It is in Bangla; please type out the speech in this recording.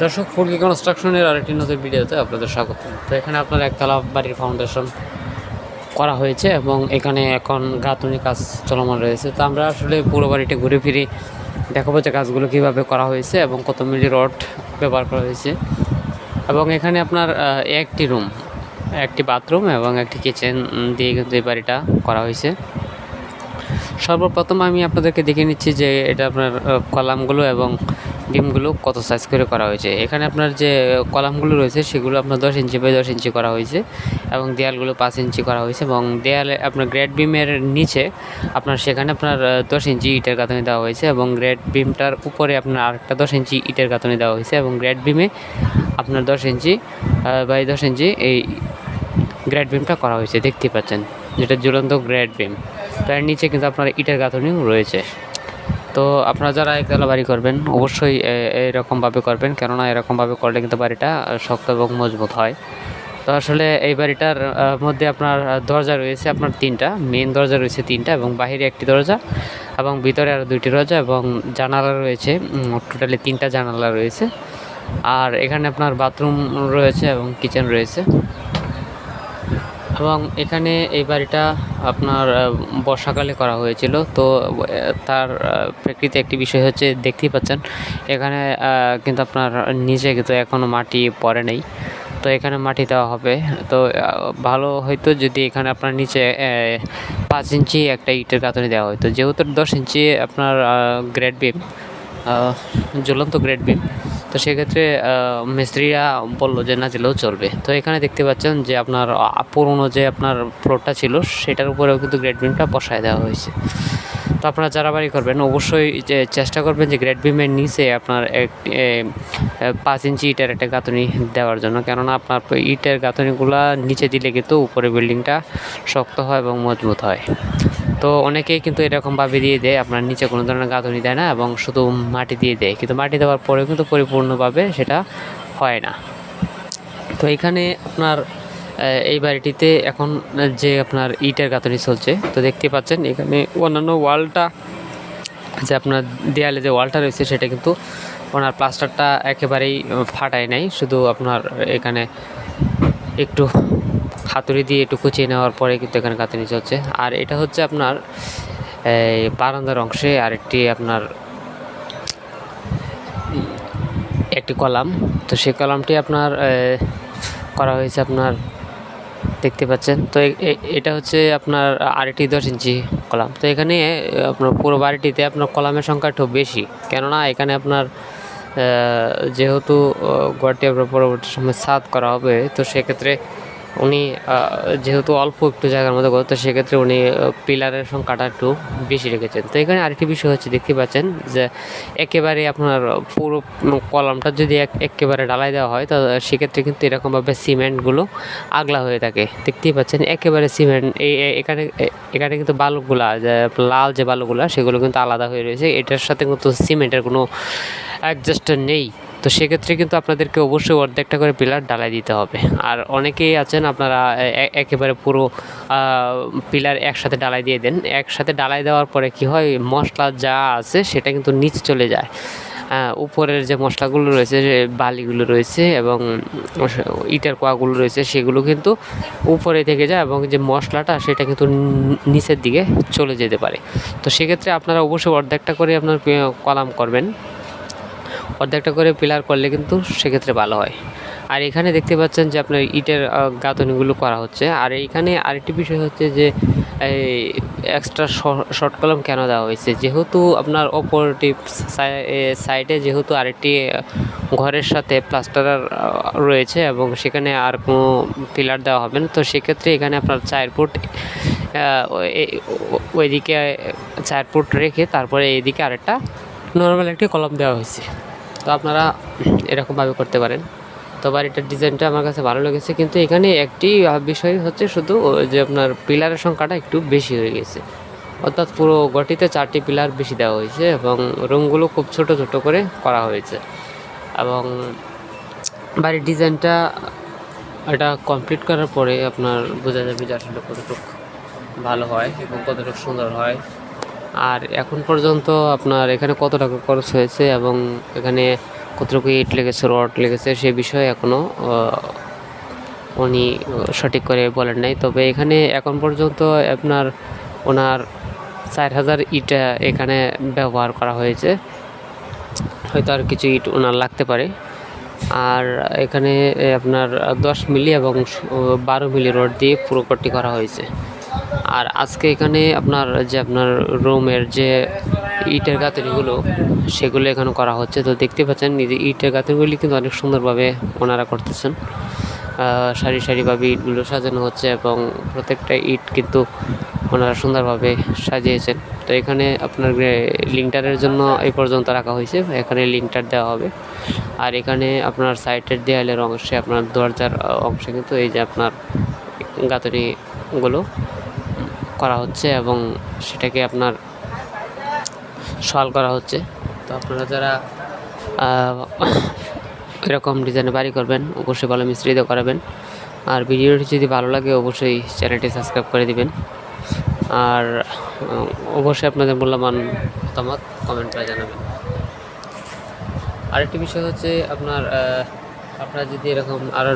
দর্শক, ফুলকি কনস্ট্রাকশনের আরেকটি নতুন ভিডিওতে আপনাদের স্বাগত। তো এখানে আপনার একতলা বাড়ির ফাউন্ডেশন করা হয়েছে এবং এখানে এখন গাঁথুনি কাজ চলমান রয়েছে। তো আমরা আসলে পুরো বাড়িটা ঘুরে ফিরে দেখাবো যে কাজগুলো কীভাবে করা হয়েছে এবং কত মিলি রড ব্যবহার করা হয়েছে। এবং এখানে আপনার একটি রুম, একটি বাথরুম এবং একটি কিচেন দিয়ে কিন্তু এই বাড়িটা করা হয়েছে। সর্বপ্রথম আমি আপনাদেরকে দেখে নিচ্ছি যে এটা আপনার কলামগুলো এবং বিমগুলো কত সাইজ করে করা হয়েছে। এখানে আপনার যে কলামগুলো রয়েছে সেগুলো আপনার 10 ইঞ্চি বাই 10 ইঞ্চি করা হয়েছে এবং দেয়ালগুলো 5 ইঞ্চি করা হয়েছে এবং দেয়ালে আপনার গ্রেড বিমের নিচে আপনার সেখানে আপনার 10 ইঞ্চি ইটের গাঁথনি দেওয়া হয়েছে এবং গ্রেড বিমটার উপরে আপনার আরেকটা 10 ইঞ্চি ইটের গাঁথনি দেওয়া হয়েছে এবং গ্রেড বিমে আপনার 10 ইঞ্চি বাই 10 ইঞ্চি এই গ্রেড বিমটা করা হয়েছে, দেখতে পাচ্ছেন যেটা ঝুলন্ত গ্রেড বিম। তার নিচে কিন্তু আপনার ইটের গাঁথনিও রয়েছে। তো আপনারা যারা একতলা বাড়ি করবেন অবশ্যই এরকমভাবে করবেন, কেননা এরকমভাবে করলে কিন্তু বাড়িটা শক্ত এবং মজবুত হয়। তো আসলে এই বাড়িটার মধ্যে আপনার দরজা রয়েছে আপনার 3টা, মেন দরজা রয়েছে 3টা এবং বাহিরে একটি দরজা এবং ভিতরে আরও 2টি দরজা এবং জানালা রয়েছে, টোটালি 3টা জানালা রয়েছে। আর এখানে আপনার বাথরুম রয়েছে এবং কিচেন রয়েছে। এবং এখানে এই বাড়িটা আপনার বর্ষাকালে করা হয়েছিল। তো তার প্রেক্ষিতে একটি বিষয় হচ্ছে, দেখতেই পাচ্ছেন এখানে কিন্তু আপনার নিচে কিন্তু এখনও মাটি পড়ে নেই। তো এখানে মাটি দেওয়া হবে। তো ভালো হয়তো যদি এখানে আপনার নিচে 5 ইঞ্চি একটা ইটের গাঁথনি দেওয়া হতো, যেহেতু 10 ইঞ্চি আপনার গ্রেড বিম, ঝুলন্ত গ্রেড বিম। তো সেক্ষেত্রে মিস্ত্রিরা বললো যে না দিলেও চলবে। তো এখানে দেখতে পাচ্ছেন যে আপনার পুরনো যে আপনার ফ্লোরটা ছিল সেটার উপরেও কিন্তু গ্রেড বিমটা বসায় দেওয়া হয়েছে। তো আপনারা যারা বাড়ি করবেন অবশ্যই যে চেষ্টা করবেন যে গ্রেড বিমের নিচে আপনার 5 ইঞ্চি ইটের একটা গাঁথনি দেওয়ার জন্য, কেননা আপনার ইটের গাঁথনিগুলো নিচে দিলে কিন্তু উপরে বিল্ডিংটা শক্ত হয় এবং মজবুত হয়। তো অনেকেই কিন্তু এরকমভাবে দিয়ে দেয়, আপনার নিচে কোনো ধরনের গাঁথনি দেয় না এবং শুধু মাটি দিয়ে দেয়, কিন্তু মাটি দেওয়ার পরেও কিন্তু পরিপূর্ণভাবে সেটা হয় না। তো এখানে আপনার এই বাড়িটিতে এখন যে আপনার ইটের গাঁথনি চলছে, তো দেখতে পাচ্ছেন এখানে অন্যান্য ওয়ালটা যে আপনার দেয়ালে যে ওয়ালটা রয়েছে সেটা কিন্তু ওনার প্লাস্টারটা একেবারেই ফাটায় নাই, শুধু আপনার এখানে একটু হাতুড়ি দিয়ে একটু কুচিয়ে নেওয়ার পরে কিন্তু এখানে গাঁথনি চলছে। আর এটা হচ্ছে আপনার এই বারান্দার অংশে আরেকটি আপনার একটি কলাম। তো সেই কলামটি আপনার করা হয়েছে, আপনার দেখতে পাচ্ছেন। তো এটা হচ্ছে আপনার আরেকটি 10 ইঞ্চি কলাম। তো এখানে আপনার পুরো বাড়িটিতে আপনার কলামের সংখ্যা একটু বেশি, কেননা এখানে আপনার যেহেতু ঘরটি আপনার পরবর্তী সময় ছাদ করা হবে, তো সেক্ষেত্রে উনি যেহেতু অল্প একটু জায়গার মধ্যে করে, তো সেক্ষেত্রে উনি পিলারের সংখ্যাটা একটু বেশি রেখেছেন। তো এখানে আরেকটি বিষয় হচ্ছে, দেখতে পাচ্ছেন যে একেবারে আপনার পুরো কলামটা যদি একেবারে ডালাই দেওয়া হয়, তো সেক্ষেত্রে কিন্তু এরকমভাবে সিমেন্টগুলো আগলা হয়ে থাকে। দেখতেই পাচ্ছেন একেবারে সিমেন্ট এখানে কিন্তু বালুগুলা, যে লাল যে বালুগুলা সেগুলো কিন্তু আলাদা হয়ে রয়েছে, এটার সাথে কিন্তু সিমেন্টের কোনো অ্যাডজাস্ট নেই। তো সেক্ষেত্রে কিন্তু আপনাদেরকে অবশ্যই অর্ধেকটা করে পিলার ডালাই দিতে হবে। আর অনেকেই আছেন আপনারা একেবারে পুরো পিলার একসাথে ডালাই দিয়ে দেন। একসাথে ডালাই দেওয়ার পরে কি হয়, মশলা যা আছে সেটা কিন্তু নিচে চলে যায়। উপরের যে মশলাগুলো রয়েছে, যে বালিগুলো রয়েছে এবং ইটের কোয়াগুলো রয়েছে, সেগুলো কিন্তু উপরে থেকে যায় এবং যে মশলাটা সেটা কিন্তু নিচের দিকে চলে যেতে পারে। তো সেক্ষেত্রে আপনারা অবশ্যই অর্ধেকটা করে আপনার কলাম করবেন, অর্ধেকটা করে পিলার করলে কিন্তু সেক্ষেত্রে ভালো হয়। আর এখানে দেখতে পাচ্ছেন যে আপনার ইটের গাঁথনিগুলো করা হচ্ছে। আর এইখানে আরেকটি বিষয় হচ্ছে যে এই এক্সট্রা শর্ট কলাম কেন দেওয়া হয়েছে, যেহেতু আপনার অপরটি সাইডে যেহেতু আরেকটি ঘরের সাথে প্লাস্টার রয়েছে এবং সেখানে আর কোনো পিলার দেওয়া হবে না, তো সেক্ষেত্রে এখানে আপনার 4 ফুট ওইদিকে 4 ফুট রেখে তারপরে এইদিকে আরেকটা নর্মাল একটি কলাম দেওয়া হয়েছে। তো আপনারা এরকমভাবে করতে পারেন। তো বাড়িটার ডিজাইনটা আমার কাছে ভালো লেগেছে, কিন্তু এখানে একটি বিষয় হচ্ছে শুধু যে আপনার পিলারের সংখ্যাটা একটু বেশি হয়ে গেছে, অর্থাৎ পুরো ঘরটিতে 4টি পিলার বেশি দেওয়া হয়েছে এবং রুমগুলো খুব ছোট ছোট করে করা হয়েছে। এবং বাড়ির ডিজাইনটা এটা কমপ্লিট করার পরে আপনার বোঝা যাবে যে আসলে কতটুকু ভালো হয় এবং কতটুকু সুন্দর হয়। আর এখন পর্যন্ত আপনার এখানে কত টাকা খরচ হয়েছে এবং এখানে কতটুকু ইট লেগেছে, রড লেগেছে সে বিষয়ে এখনও উনি সঠিক করে বলেন নাই। তবে এখানে এখন পর্যন্ত আপনার ওনার 4000 ইট এখানে ব্যবহার করা হয়েছে। হয়তো আর কিছু ইট ওনার লাগতে পারে। আর এখানে আপনার 10 মিলি এবং 12 মিলি রড দিয়ে পুরো কোটটি করা হয়েছে। আর আজকে এখানে আপনার রুমের যে ইটের গাঁথনিগুলো সেগুলো এখানে করা হচ্ছে। তো দেখতে পাচ্ছেন যে ইটের গাঁথনিগুলি কিন্তু অনেক সুন্দরভাবে ওনারা করতেছেন। সারি সারিভাবে ইটগুলো সাজানো হচ্ছে এবং প্রত্যেকটা ইট কিন্তু ওনারা সুন্দরভাবে সাজিয়েছেন। তো এখানে আপনার লিঙ্টারের জন্য এই পর্যন্ত রাখা হয়েছে, এখানে লিঙ্টার দেওয়া হবে। আর এখানে আপনার সাইডের দেয়ালের অংশে আপনার দরজার অংশে কিন্তু এই যে আপনার গাঁথনিগুলো করা হচ্ছে এবং সেটাকে আপনার সল করা হচ্ছে। তো আপনারা যারা এরকম ডিজাইনে বাড়ি করবেন অবশ্যই ভালো মিস্ত্রি দিয়ে করাবেন। আর ভিডিওটি যদি ভালো লাগে অবশ্যই চ্যানেলটি সাবস্ক্রাইব করে দিবেন। আর অবশ্যই আপনাদের মূল্যবান মতামত কমেন্ট করে জানাবেন। আরেকটি বিষয় হচ্ছে আপনারা যদি এরকম আরও